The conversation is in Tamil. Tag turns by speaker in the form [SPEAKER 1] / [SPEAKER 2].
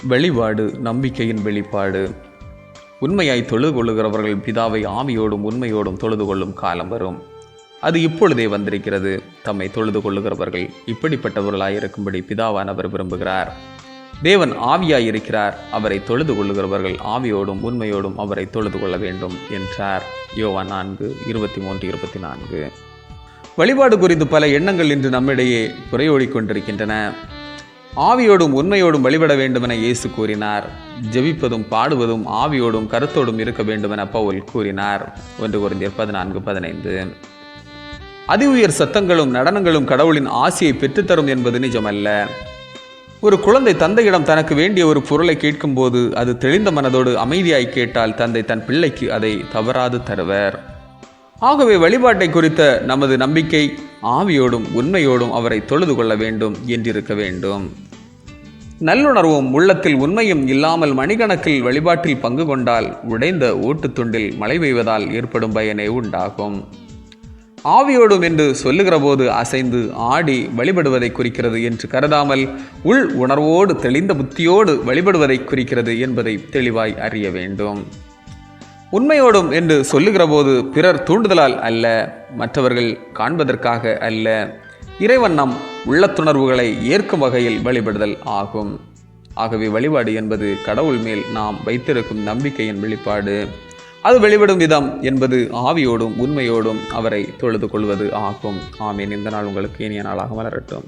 [SPEAKER 1] வெளிப்பாடு நம்பிக்கையின் வெளிப்பாடு. உண்மையாய் தொழுது கொள்ளுகிறவர்கள் பிதாவை ஆவியோடும் உண்மையோடும் தொழுது கொள்ளும் காலம் வரும். அது இப்பொழுதே வந்திருக்கிறது. தம்மை தொழுது கொள்ளுகிறவர்கள் இப்படிப்பட்டவர்களாயிருக்கும்படி பிதாவானவர் விரும்புகிறார். தேவன் ஆவியாயிருக்கிறார். அவரை தொழுது கொள்ளுகிறவர்கள் ஆவியோடும் உண்மையோடும் அவரை தொழுது கொள்ள வேண்டும் என்றார். யோவான் 4:23-24. வழிபாடு குறித்து பல எண்ணங்கள் இன்று நம்மிடையே புரையோடிக்கொண்டிருக்கின்றன. ஆவியோடும் உண்மையோடும் வழிபட வேண்டுமென இயேசு கூறினார். ஜெபிப்பதும் பாடுவதும் ஆவியோடும் கருத்தோடும் இருக்க வேண்டுமென பவுல் கூறினார். 1 கொரிந்தியர் 14:15. அதி உயர் சத்தங்களும் நடனங்களும் கடவுளின் ஆசியை பெற்றுத்தரும் என்பது நிஜமல்ல. ஒரு குழந்தை தந்தையிடம் தனக்கு வேண்டிய ஒரு பொருளை கேட்கும்போது அது தெளிந்த மனதோடு அமைதியாய் கேட்டால் தந்தை தன் பிள்ளைக்கு அதை தவறாது தருவர். ஆகவே வழிபாட்டை குறித்த நமது நம்பிக்கை ஆவியோடும் உண்மையோடும் அவரை தொழுது கொள்ள வேண்டும் என்றிருக்க வேண்டும். நல்லுணர்வும் உள்ளத்தில் உண்மையும் இல்லாமல் மணிக்கணக்கில் வழிபாட்டில் பங்கு கொண்டால் உடைந்த ஓட்டுத்துண்டில் மழை பெய்வதால் ஏற்படும் பயனே உண்டாகும். ஆவியோடும் என்று சொல்லுகிற போது அசைந்து ஆடி வழிபடுவதை குறிக்கிறது என்று கருதாமல் உள் உணர்வோடு தெளிந்த புத்தியோடு வழிபடுவதை குறிக்கிறது என்பதை தெளிவாய் அறிய வேண்டும். உண்மையோடும் என்று சொல்லுகிற போது பிறர் தூண்டுதலால் அல்ல, மற்றவர்கள் காண்பதற்காக அல்ல, இறைவன் நம் உள்ளத்துணர்வுகளை ஏற்கும் வகையில் வழிபடுதல் ஆகும். ஆகவே வழிபாடு என்பது கடவுள் மேல் நாம் வைத்திருக்கும் நம்பிக்கையின் வெளிப்பாடு. அது வெளிப்படும் விதம் என்பது ஆவியோடும் உண்மையோடும் அவரை தொழுது கொள்வது ஆகும். ஆமீன். இந்த நாள் உங்களுக்கு இனிய நாளாக மலரட்டும்.